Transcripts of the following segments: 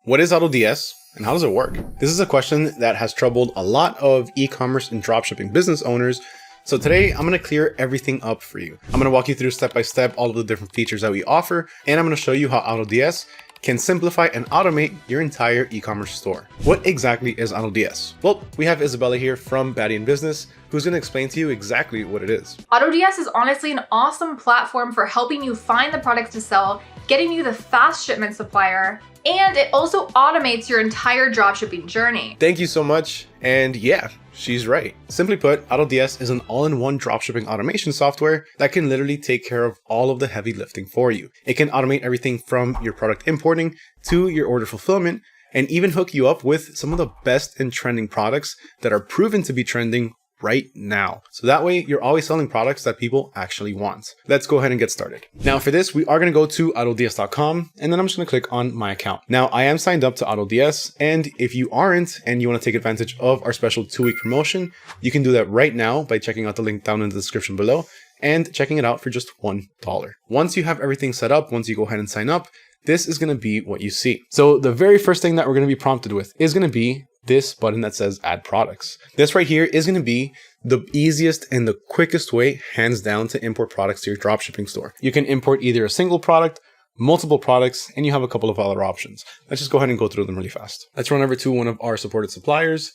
What is AutoDS and how does it work? This is a question that has troubled a lot of e-commerce and dropshipping business owners. So today I'm going to clear everything up for you. I'm going to walk you through step by step all of the different features that we offer, and I'm going to show you how AutoDS can simplify and automate your entire e-commerce store. What exactly is AutoDS? Well, we have Isabella here from Baddie in Business, who's going to explain to you exactly what it is. AutoDS is honestly an awesome platform for helping you find the products to sell, getting you the fast shipment supplier, and it also automates your entire dropshipping journey. Thank you so much. And yeah, she's right. Simply put, AutoDS is an all-in-one dropshipping automation software that can literally take care of all of the heavy lifting for you. It can automate everything from your product importing to your order fulfillment, and even hook you up with some of the best and trending products that are proven to be trending right now. So that way you're always selling products that people actually want. Let's go ahead and get started. Now for this, we are going to go to AutoDS.com, and then I'm just going to click on my account. Now I am signed up to AutoDS, and if you aren't and you want to take advantage of our special 2-week promotion, you can do that right now by checking out the link down in the description below and checking it out for just $1. Once you have everything set up, once you go ahead and sign up, this is going to be what you see. So the very first thing that we're going to be prompted with is going to be this button that says add products. This right here is going to be the easiest and the quickest way, hands down, to import products to your dropshipping store. You can import either a single product, multiple products, and you have a couple of other options. Let's just go ahead and go through them really fast. Let's run over to one of our supported suppliers.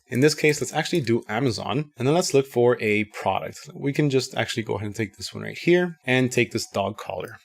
In this case, let's actually do Amazon, and then let's look for a product. We can just actually go ahead and take this one right here and take this dog collar.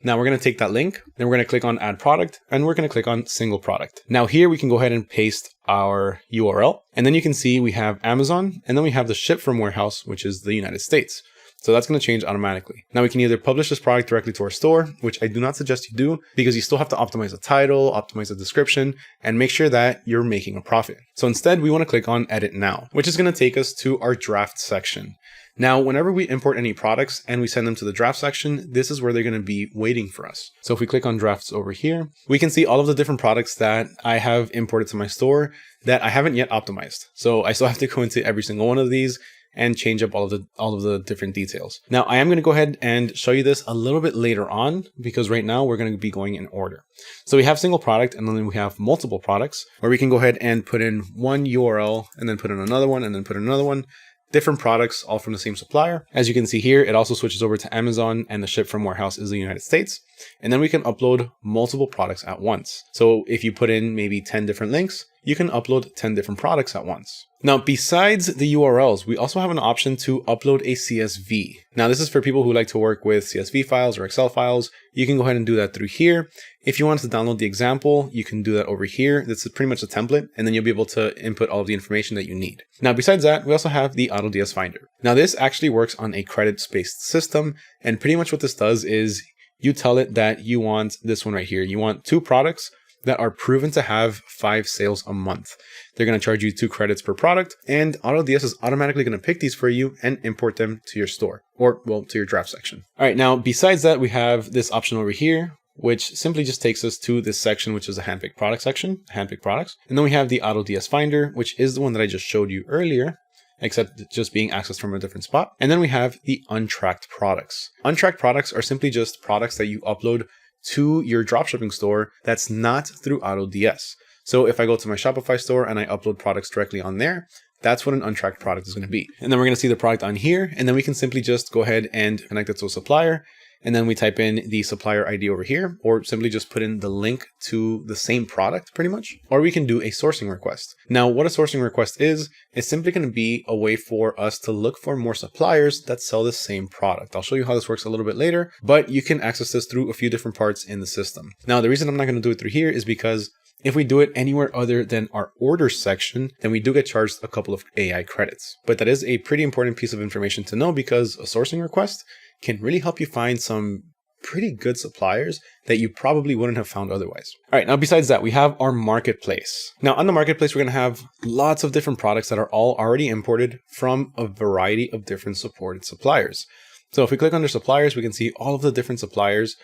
Now we're going to take that link, then we're going to click on add product, and we're going to click on single product. Now here we can go ahead and paste our URL, and then you can see we have Amazon, and then we have the ship from warehouse, which is the United States. So that's going to change automatically. Now we can either publish this product directly to our store, which I do not suggest you do because you still have to optimize the title, optimize the description, and make sure that you're making a profit. So instead we want to click on edit now, which is going to take us to our draft section. Now, whenever we import any products and we send them to the draft section, this is where they're going to be waiting for us. So if we click on drafts over here, we can see all of the different products that I have imported to my store that I haven't yet optimized. So I still have to go into every single one of these and change up all of the different details. Now, I am going to go ahead and show you this a little bit later on because right now we're going to be going in order. So we have single product, and then we have multiple products where we can go ahead and put in one URL and then put in another one and then put in another one. Different products, all from the same supplier. As you can see here, it also switches over to Amazon, and the ship from warehouse is the United States. And then we can upload multiple products at once. So if you put in maybe 10 different links, you can upload 10 different products at once. Now, besides the URLs, we also have an option to upload a CSV. Now, this is for people who like to work with CSV files or Excel files. You can go ahead and do that through here. If you want to download the example, you can do that over here. This is pretty much a template, and then you'll be able to input all of the information that you need. Now, besides that, we also have the AutoDS Finder. Now, this actually works on a credits-based system, and pretty much what this does is you tell it that you want this one right here. You want 2 products that are proven to have 5 sales a month. They're going to charge you 2 credits per product, and AutoDS is automatically going to pick these for you and import them to your store, or well, to your draft section. All right, now besides that, we have this option over here, which simply just takes us to this section, which is a handpicked product section, handpicked products. And then we have the AutoDS Finder, which is the one that I just showed you earlier, except just being accessed from a different spot. And then we have the untracked products. Untracked products are simply just products that you upload to your dropshipping store that's not through AutoDS. So if I go to my Shopify store and I upload products directly on there, that's what an untracked product is going to be. And then we're going to see the product on here, and then we can simply just go ahead and connect it to a supplier. And then we type in the supplier ID over here, or simply just put in the link to the same product pretty much. Or we can do a sourcing request. Now, what a sourcing request is simply going to be a way for us to look for more suppliers that sell the same product. I'll show you how this works a little bit later, but you can access this through a few different parts in the system. Now, the reason I'm not going to do it through here is because if we do it anywhere other than our orders section, then we do get charged a couple of AI credits. But that is a pretty important piece of information to know because a sourcing request can really help you find some pretty good suppliers that you probably wouldn't have found otherwise. All right, now besides that, we have our marketplace. Now on the marketplace, we're going to have lots of different products that are all already imported from a variety of different supported suppliers. So if we click under suppliers, we can see all of the different suppliers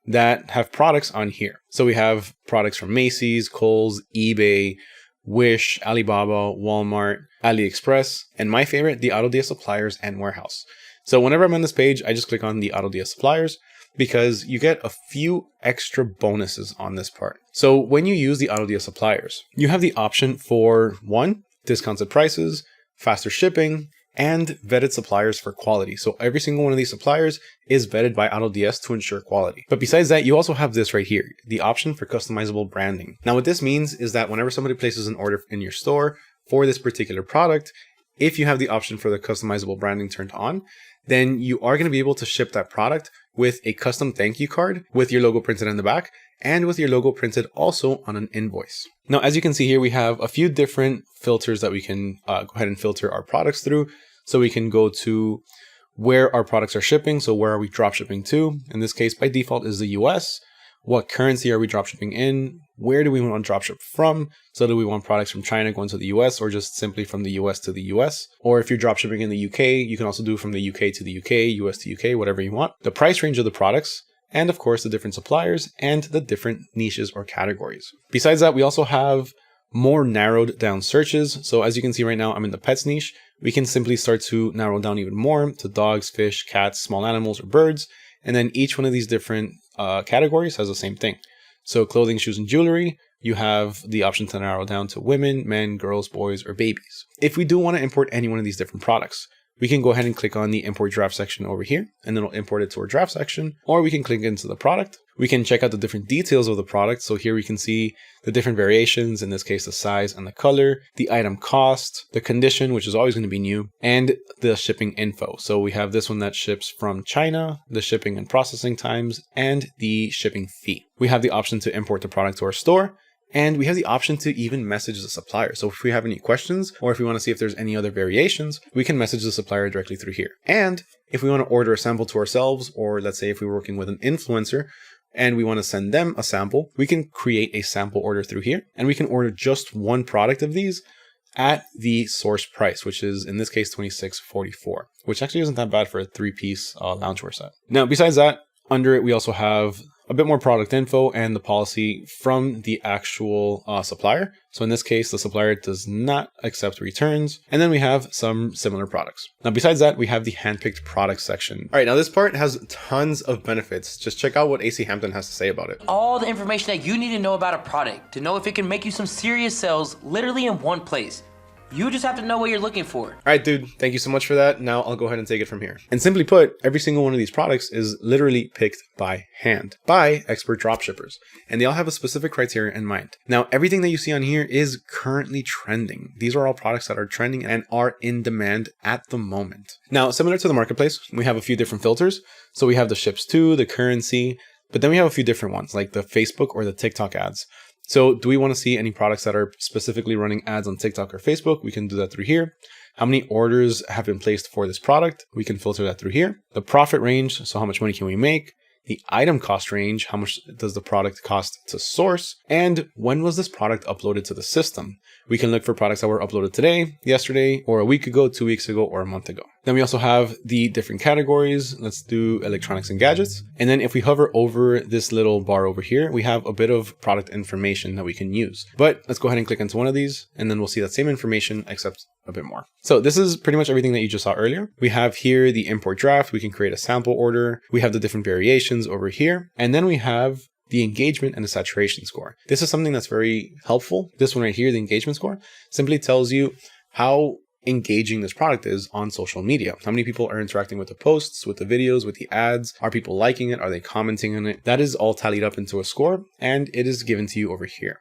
that have products on here. So we have products from Macy's, Kohl's, eBay, Wish, Alibaba, Walmart, AliExpress, and my favorite, the AutoDS suppliers and warehouse. So whenever I'm on this page, I just click on the AutoDS suppliers, because you get a few extra bonuses on this part. So when you use the AutoDS suppliers, you have the option for 1, discounted prices, faster shipping, and vetted suppliers for quality. So every single one of these suppliers is vetted by AutoDS to ensure quality. But besides that, you also have this right here, the option for customizable branding. Now what this means is that whenever somebody places an order in your store for this particular product, if you have the option for the customizable branding turned on, then you are going to be able to ship that product with a custom thank you card with your logo printed in the back and with your logo printed also on an invoice. Now, as you can see here, we have a few different filters that we can go ahead and filter our products through. So we can go to where our products are shipping. So where are we drop shipping to? In this case, by default is the US. What currency are we drop shipping in? Where do we want to drop ship from? So do we want products from China going to the US or just simply from the US to the US? Or if you're drop shipping in the UK, you can also do from the UK to the UK, US to UK, whatever you want. The price range of the products, and of course the different suppliers and the different niches or categories. Besides that, we also have more narrowed down searches. So as you can see right now, I'm in the pets niche. We can simply start to narrow down even more to dogs, fish, cats, small animals, or birds. And then each one of these different categories has the same thing. So clothing, shoes, and jewelry, you have the option to narrow down to women, men, girls, boys, or babies. If we do want to import any one of these different products, we can go ahead and click on the import draft section over here, and then it'll import it to our draft section, or we can click into the product. We can check out the different details of the product. So here we can see the different variations, in this case, the size and the color, the item cost, the condition, which is always going to be new, and the shipping info. So we have this one that ships from China, the shipping and processing times, and the shipping fee. We have the option to import the product to our store, and we have the option to even message the supplier. So if we have any questions, or if we want to see if there's any other variations, we can message the supplier directly through here. And if we want to order a sample to ourselves, or let's say if we're working with an influencer and we want to send them a sample, we can create a sample order through here. And we can order just one product of these at the source price, which is in this case $26.44, which actually isn't that bad for a 3-piece loungewear set. Now, besides that, under it, we also have a bit more product info and the policy from the actual supplier. So in this case, the supplier does not accept returns. And then we have some similar products. Now, besides that, we have the handpicked product section. All right, now this part has tons of benefits. Just check out what AC Hampton has to say about it. All the information that you need to know about a product to know if it can make you some serious sales literally in one place. You just have to know what you're looking for. All right, dude, thank you so much for that. Now I'll go ahead and take it from here. And simply put, every single one of these products is literally picked by hand by expert dropshippers. And they all have a specific criteria in mind. Now, everything that you see on here is currently trending. These are all products that are trending and are in demand at the moment. Now, similar to the marketplace, we have a few different filters. So we have the ships to, the currency, but then we have a few different ones like the Facebook or the TikTok ads. So do we want to see any products that are specifically running ads on TikTok or Facebook? We can do that through here. How many orders have been placed for this product? We can filter that through here. The profit range, so how much money can we make? The item cost range, how much does the product cost to source? And when was this product uploaded to the system? We can look for products that were uploaded today, yesterday, or a week ago, 2 weeks ago, or a month ago. Then we also have the different categories. Let's do electronics and gadgets. And then if we hover over this little bar over here, we have a bit of product information that we can use. But let's go ahead and click into one of these, and then we'll see that same information, except a bit more. So this is pretty much everything that you just saw earlier. We have here the import draft. We can create a sample order. We have the different variations over here. And then we have the engagement and the saturation score. This is something that's very helpful. This one right here, the engagement score, simply tells you how engaging this product is on social media. How many people are interacting with the posts, with the videos, with the ads? Are people liking it? Are they commenting on it? That is all tallied up into a score, and it is given to you over here.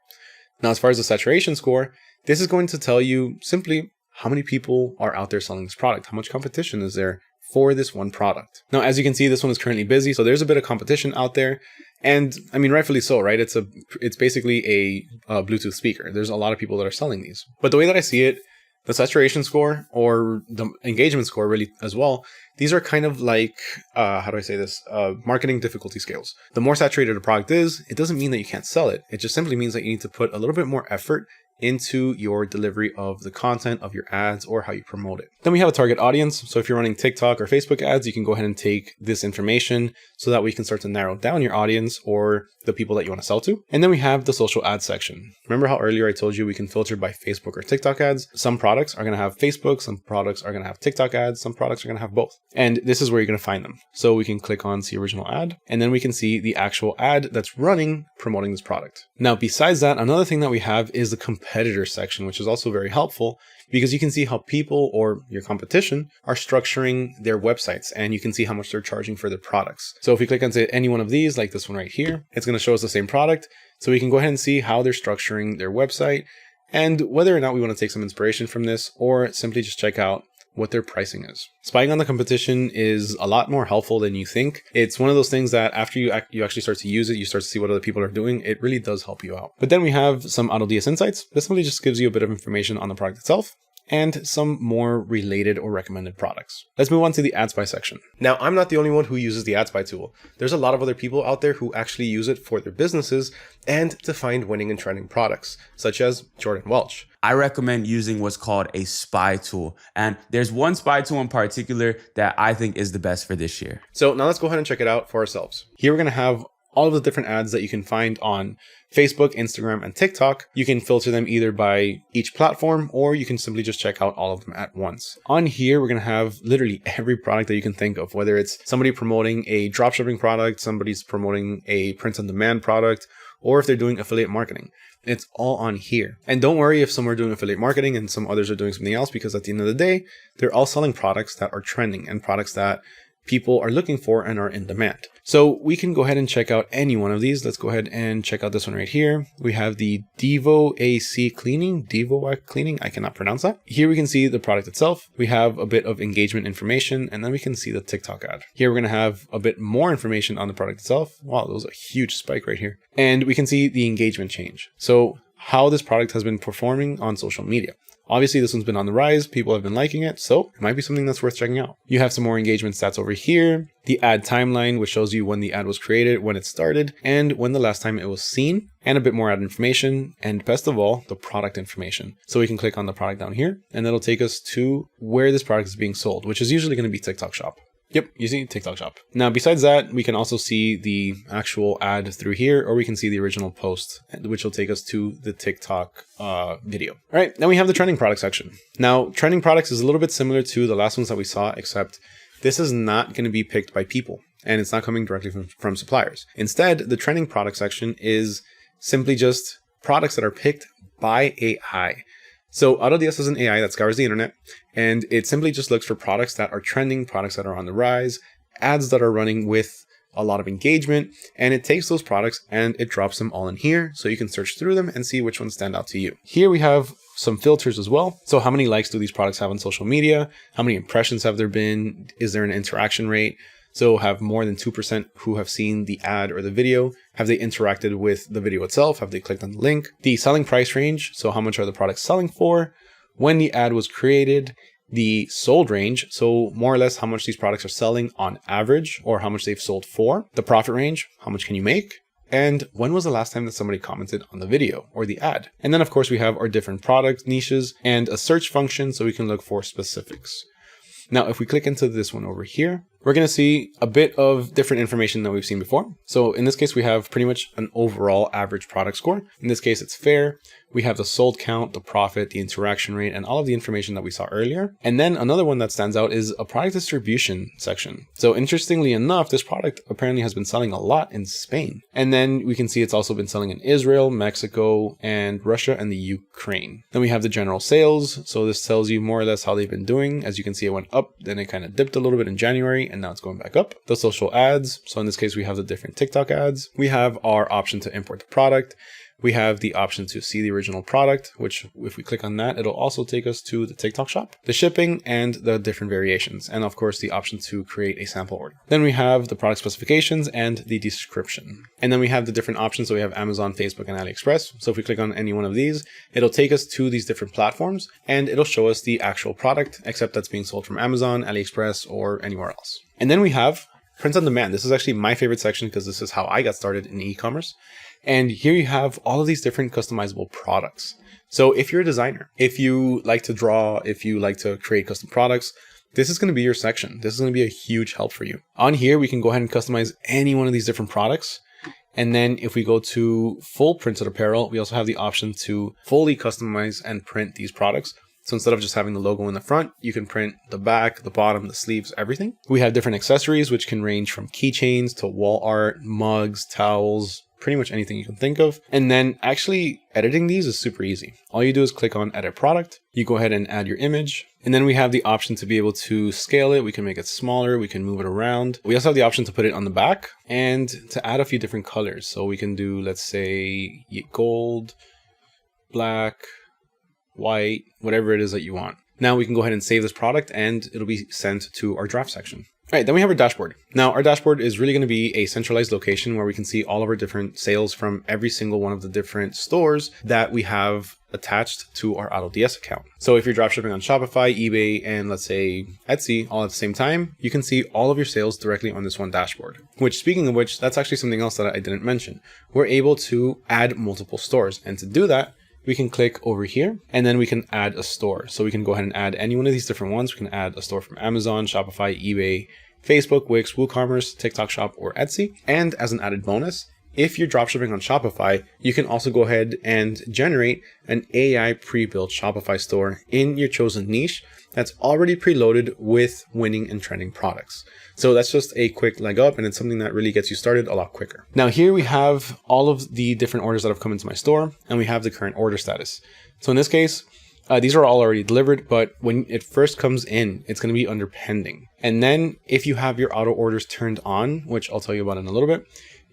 Now, as far as the saturation score, this is going to tell you simply how many people are out there selling this product. How much competition is there for this one product? Now, as you can see, this one is currently busy, so there's a bit of competition out there. And I mean, rightfully so, right? It's basically a Bluetooth speaker. There's a lot of people that are selling these. But the way that I see it, the saturation score or the engagement score really as well, these are kind of like, how do I say this? Marketing difficulty scales. The more saturated a product is, it doesn't mean that you can't sell it. It just simply means that you need to put a little bit more effort into your delivery of the content of your ads or how you promote it. Then we have a target audience. So if you're running TikTok or Facebook ads, you can go ahead and take this information so that we can start to narrow down your audience or the people that you want to sell to. And then we have the social ads section. Remember how earlier I told you we can filter by Facebook or TikTok ads? Some products are going to have Facebook, some products are going to have TikTok ads, some products are going to have both. And this is where you're going to find them. So we can click on see original ad, and then we can see the actual ad that's running promoting this product. Now, besides that, another thing that we have is the competitor section, which is also very helpful because you can see how people or your competition are structuring their websites, and you can see how much they're charging for their products. So if we click on any one of these, like this one right here, it's going to show us the same product. So we can go ahead and see how they're structuring their website and whether or not we want to take some inspiration from this or simply just check out what their pricing is. Spying on the competition is a lot more helpful than you think. It's one of those things that after you actually start to use it, you start to see what other people are doing. It really does help you out. But then we have some AutoDS insights. This simply just gives you a bit of information on the product itself and some more related or recommended products. Let's move on to the AdSpy section. Now, I'm not the only one who uses the AdSpy tool. There's a lot of other people out there who actually use it for their businesses and to find winning and trending products, such as Jordan Welch. I recommend using what's called a spy tool. And there's one spy tool in particular that I think is the best for this year. So now let's go ahead and check it out for ourselves. Here we're going to have all of the different ads that you can find on Facebook, Instagram, and TikTok. You can filter them either by each platform, or you can simply just check out all of them at once. On here, we're going to have literally every product that you can think of, whether it's somebody promoting a dropshipping product, somebody's promoting a print-on-demand product, or if they're doing affiliate marketing. It's all on here. And don't worry if some are doing affiliate marketing and some others are doing something else, because at the end of the day, they're all selling products that are trending and products that people are looking for and are in demand. So we can go ahead and check out any one of these. Let's go ahead and check out this one right here. We have the Devo AC cleaning, I cannot pronounce that. Here we can see the product itself. We have a bit of engagement information, and then we can see the TikTok ad. Here we're going to have a bit more information on the product itself. Wow, that was a huge spike right here. And we can see the engagement change. So how this product has been performing on social media. Obviously, this one's been on the rise. People have been liking it, so it might be something that's worth checking out. You have some more engagement stats over here. The ad timeline, which shows you when the ad was created, when it started, and when the last time it was seen, and a bit more ad information, and best of all, the product information. So we can click on the product down here, and that'll take us to where this product is being sold, which is usually going to be TikTok Shop. Yep, using TikTok Shop. Now, besides that, we can also see the actual ad through here, or we can see the original post, which will take us to the TikTok video. All right, then we have the trending product section. Now, trending products is a little bit similar to the last ones that we saw, except this is not going to be picked by people, and it's not coming directly from suppliers. Instead, the trending product section is simply just products that are picked by AI. So AutoDS is an AI that scours the internet, and it simply just looks for products that are trending, products that are on the rise, ads that are running with a lot of engagement, and it takes those products and it drops them all in here so you can search through them and see which ones stand out to you. Here we have some filters as well. So how many likes do these products have on social media? How many impressions have there been? Is there an interaction rate? So have more than 2% who have seen the ad or the video. Have they interacted with the video itself? Have they clicked on the link? The selling price range. So how much are the products selling for? When the ad was created. The sold range. So more or less how much these products are selling on average or how much they've sold for. The profit range. How much can you make? And when was the last time that somebody commented on the video or the ad? And then of course we have our different product niches and a search function so we can look for specifics. Now, if we click into this one over here, we're going to see a bit of different information that we've seen before. So in this case, we have pretty much an overall average product score. In this case, it's fair. We have the sold count, the profit, the interaction rate, and all of the information that we saw earlier. And then another one that stands out is a product distribution section. So interestingly enough, this product apparently has been selling a lot in Spain. And then we can see it's also been selling in Israel, Mexico, and Russia, and the Ukraine. Then we have the general sales. So this tells you more or less how they've been doing. As you can see, it went up, then it kind of dipped a little bit in January, and now it's going back up. The social ads. So in this case, we have the different TikTok ads. We have our option to import the product. We have the option to see the original product, which if we click on that, it'll also take us to the TikTok shop, the shipping, and the different variations. And of course, the option to create a sample order. Then we have the product specifications and the description. And then we have the different options. So we have Amazon, Facebook, and AliExpress. So if we click on any one of these, it'll take us to these different platforms and it'll show us the actual product, except that's being sold from Amazon, AliExpress, or anywhere else. And then we have print on demand. This is actually my favorite section because this is how I got started in e-commerce. And here you have all of these different customizable products. So if you're a designer, if you like to draw, if you like to create custom products, this is going to be your section. This is going to be a huge help for you. On here, we can go ahead and customize any one of these different products. And then if we go to full printed apparel, we also have the option to fully customize and print these products. So instead of just having the logo in the front, you can print the back, the bottom, the sleeves, everything. We have different accessories, which can range from keychains to wall art, mugs, towels, pretty much anything you can think of. And then actually editing these is super easy. All you do is click on edit product. You go ahead and add your image. And then we have the option to be able to scale it. We can make it smaller. We can move it around. We also have the option to put it on the back and to add a few different colors. So we can do, let's say, gold, black, white, whatever it is that you want. Now we can go ahead and save this product and it'll be sent to our draft section. All right, then we have our dashboard. Now our dashboard is really going to be a centralized location where we can see all of our different sales from every single one of the different stores that we have attached to our AutoDS account. So if you're dropshipping on Shopify, eBay, and let's say Etsy all at the same time, you can see all of your sales directly on this one dashboard. Which, speaking of which, that's actually something else that I didn't mention. We're able to add multiple stores, and to do that, we can click over here and then we can add a store. So we can go ahead and add any one of these different ones. We can add a store from Amazon, Shopify, eBay, Facebook, Wix, WooCommerce, TikTok Shop, or Etsy. And as an added bonus, if you're dropshipping on Shopify, you can also go ahead and generate an AI pre-built Shopify store in your chosen niche that's already preloaded with winning and trending products. So that's just a quick leg up, and it's something that really gets you started a lot quicker. Now here we have all of the different orders that have come into my store, and we have the current order status. So in this case, these are all already delivered, but when it first comes in, it's going to be under pending. And then if you have your auto orders turned on, which I'll tell you about in a little bit,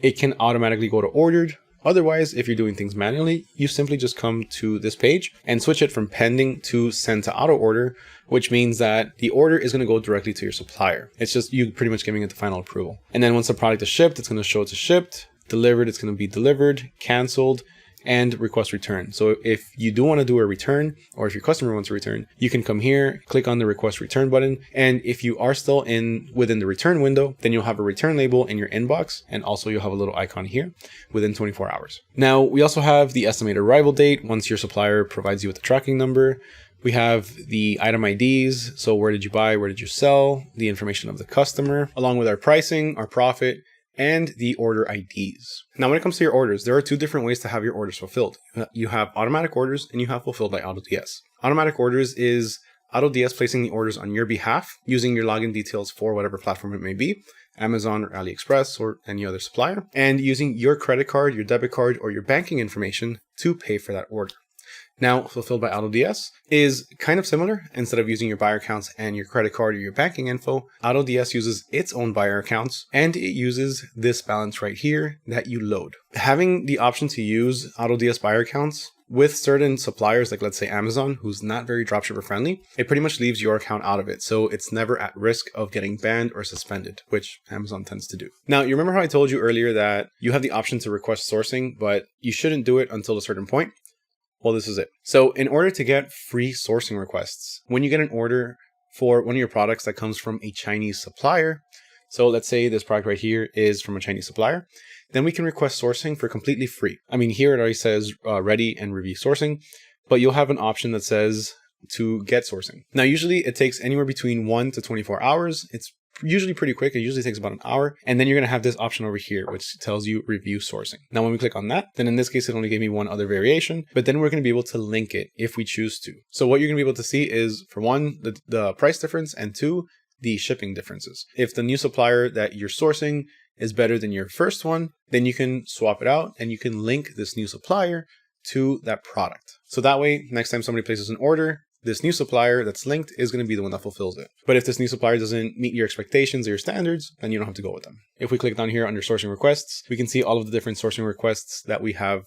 it can automatically go to ordered. Otherwise, if you're doing things manually, you simply just come to this page and switch it from pending to send to auto order, which means that the order is going to go directly to your supplier. It's just you pretty much giving it the final approval. And then once the product is shipped, it's going to show it's shipped, delivered, it's going to be delivered, canceled, and request return. So if you do want to do a return, or if your customer wants a return, you can come here, click on the request return button. And if you are still within the return window, then you'll have a return label in your inbox. And also you'll have a little icon here within 24 hours. Now we also have the estimated arrival date once your supplier provides you with the tracking number. We have the item IDs. So where did you buy? Where did you sell? The information of the customer, along with our pricing, our profit, and the order IDs. Now, when it comes to your orders, there are two different ways to have your orders fulfilled. You have automatic orders and you have fulfilled by AutoDS. Automatic orders is AutoDS placing the orders on your behalf using your login details for whatever platform it may be, Amazon or AliExpress or any other supplier, and using your credit card, your debit card, or your banking information to pay for that order. Now, fulfilled by AutoDS is kind of similar. Instead of using your buyer accounts and your credit card or your banking info, AutoDS uses its own buyer accounts and it uses this balance right here that you load. Having the option to use AutoDS buyer accounts with certain suppliers, like let's say Amazon, who's not very dropshipper friendly, it pretty much leaves your account out of it. So it's never at risk of getting banned or suspended, which Amazon tends to do. Now, you remember how I told you earlier that you have the option to request sourcing, but you shouldn't do it until a certain point? Well, this is it. So in order to get free sourcing requests, when you get an order for one of your products that comes from a Chinese supplier, so let's say this product right here is from a Chinese supplier, then we can request sourcing for completely free. I mean, here it already says ready and review sourcing, but you'll have an option that says to get sourcing. Now, usually it takes anywhere between 1 to 24 hours. It's usually pretty quick. It usually takes about an hour. And then you're going to have this option over here, which tells you review sourcing. Now, when we click on that, then in this case, it only gave me one other variation, but then we're going to be able to link it if we choose to. So what you're going to be able to see is, for one, the price difference, and two, the shipping differences. If the new supplier that you're sourcing is better than your first one, then you can swap it out and you can link this new supplier to that product. So that way, next time somebody places an order, this new supplier that's linked is going to be the one that fulfills it. But if this new supplier doesn't meet your expectations or your standards, then you don't have to go with them. If we click down here under sourcing requests, we can see all of the different sourcing requests that we have,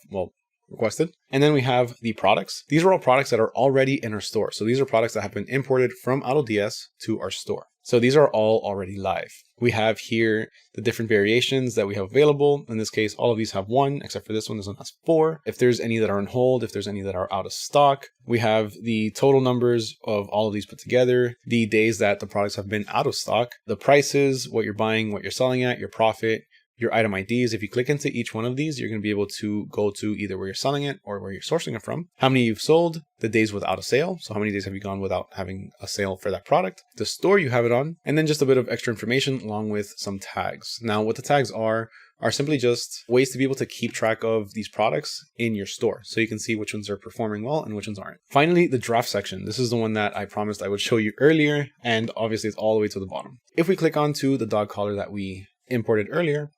requested. And then we have the products. These are all products that are already in our store. So these are products that have been imported from AutoDS to our store. So these are all already live. We have here the different variations that we have available. In this case, all of these have one, except for this one. This one has 4. If there's any that are on hold, if there's any that are out of stock, we have the total numbers of all of these put together, the days that the products have been out of stock, the prices, what you're buying, what you're selling at, your profit, your item IDs. If you click into each one of these, you're going to be able to go to either where you're selling it or where you're sourcing it from, how many you've sold, the days without a sale. So how many days have you gone without having a sale for that product, the store you have it on, and then just a bit of extra information along with some tags. Now, what the tags are simply just ways to be able to keep track of these products in your store. So you can see which ones are performing well and which ones aren't. Finally, the draft section. This is the one that I promised I would show you earlier. And obviously it's all the way to the bottom. If we click onto the dog collar that we imported earlier,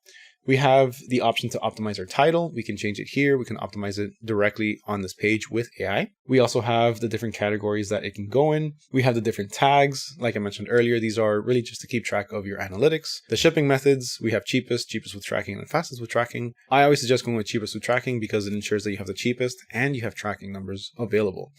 we have the option to optimize our title. We can change it here. We can optimize it directly on this page with AI. We also have the different categories that it can go in. We have the different tags. Like I mentioned earlier, these are really just to keep track of your analytics. The shipping methods, we have cheapest with tracking, and fastest with tracking. I always suggest going with cheapest with tracking because it ensures that you have the cheapest and you have tracking numbers available.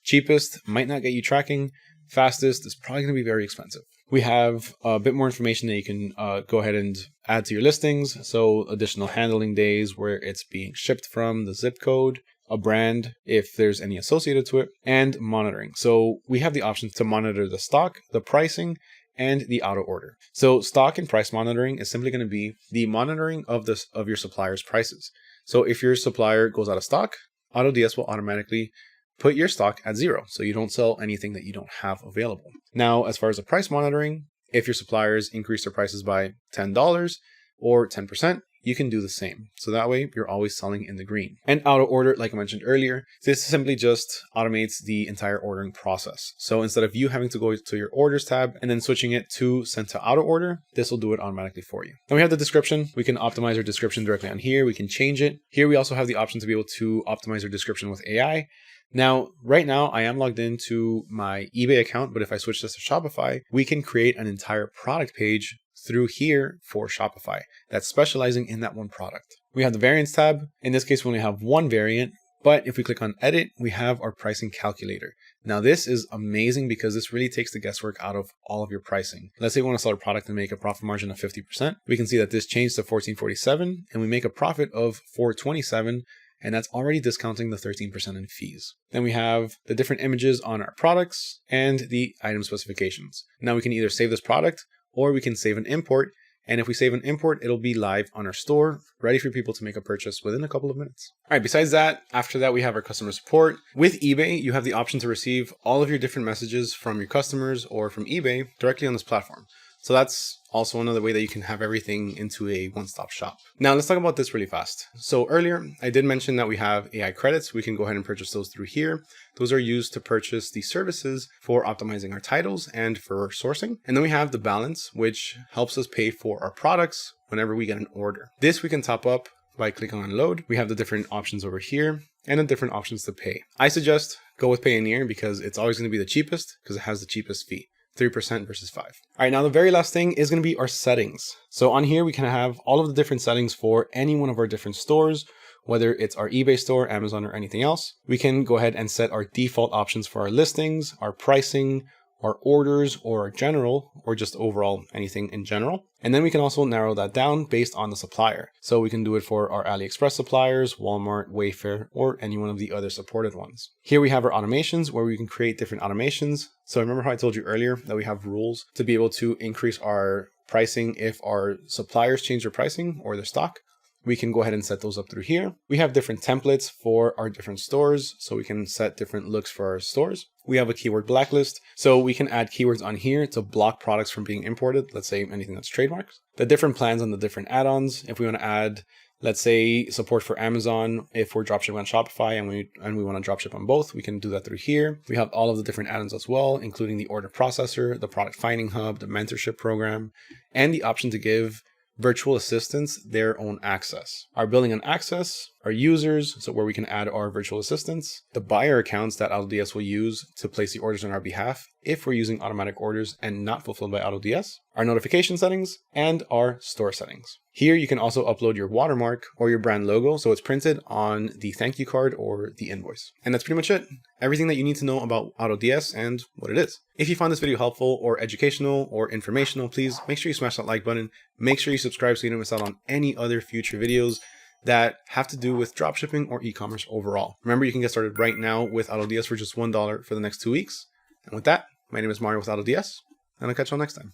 Cheapest might not get you tracking. Fastest is probably going to be very expensive. We have a bit more information that you can go ahead and add to your listings. So additional handling days, where it's being shipped from, the zip code, a brand, if there's any associated to it, and monitoring. So we have the option to monitor the stock, the pricing, and the auto order. So stock and price monitoring is simply going to be the monitoring of your supplier's prices. So if your supplier goes out of stock, AutoDS will automatically put your stock at 0, so you don't sell anything that you don't have available. Now, as far as the price monitoring, if your suppliers increase their prices by $10 or 10%, you can do the same. So that way you're always selling in the green. And auto order, like I mentioned earlier, this simply just automates the entire ordering process. So instead of you having to go to your orders tab and then switching it to send to auto order, this will do it automatically for you. Then we have the description. We can optimize our description directly on here. We can change it. Here we also have the option to be able to optimize our description with AI. Now, right now, I am logged into my eBay account, but if I switch this to Shopify, we can create an entire product page through here for Shopify that's specializing in that one product. We have the variants tab. In this case, we only have one variant, but if we click on edit, we have our pricing calculator. Now, this is amazing because this really takes the guesswork out of all of your pricing. Let's say we want to sell a product and make a profit margin of 50%. We can see that this changed to $14.47 and we make a profit of $4.27. And that's already discounting the 13% in fees. Then we have the different images on our products and the item specifications. Now we can either save this product or we can save an import. And if we save an import, it'll be live on our store, ready for people to make a purchase within a couple of minutes. All right, besides that, after that, we have our customer support. With eBay, you have the option to receive all of your different messages from your customers or from eBay directly on this platform. So that's also another way that you can have everything into a one-stop shop. Now let's talk about this really fast. So earlier, I did mention that we have AI credits. We can go ahead and purchase those through here. Those are used to purchase the services for optimizing our titles and for sourcing. And then we have the balance, which helps us pay for our products whenever we get an order. This we can top up by clicking on load. We have the different options over here and the different options to pay. I suggest go with Payoneer because it's always going to be the cheapest because it has the cheapest fee. 3% versus 5%. All right, now the very last thing is going to be our settings. So on here, we can have all of the different settings for any one of our different stores, whether it's our eBay store, Amazon, or anything else. We can go ahead and set our default options for our listings, our pricing, our orders, or our general, or just overall anything in general. And then we can also narrow that down based on the supplier. So we can do it for our AliExpress suppliers, Walmart, Wayfair, or any one of the other supported ones. Here we have our automations where we can create different automations. So remember how I told you earlier that we have rules to be able to increase our pricing if our suppliers change their pricing or their stock? We can go ahead and set those up through here. We have different templates for our different stores, so we can set different looks for our stores. We have a keyword blacklist, so we can add keywords on here to block products from being imported. Let's say anything that's trademarked. The different plans on the different add-ons. If we want to add, let's say, support for Amazon, if we're dropshipping on Shopify and we want to dropship on both, we can do that through here. We have all of the different add-ons as well, including the order processor, the product finding hub, the mentorship program, and the option to give virtual assistants their own access. Our billing and access, our users, so where we can add our virtual assistants, the buyer accounts that AutoDS will use to place the orders on our behalf if we're using automatic orders and not fulfilled by AutoDS, our notification settings, and our store settings. Here you can also upload your watermark or your brand logo so it's printed on the thank you card or the invoice. And that's pretty much it. Everything that you need to know about AutoDS and what it is. If you found this video helpful or educational or informational, please make sure you smash that like button. Make sure you subscribe so you don't miss out on any other future videos that have to do with dropshipping or e-commerce overall. Remember, you can get started right now with AutoDS for just $1 for the next 2 weeks. And with that, my name is Mario with AutoDS, and I'll catch you all next time.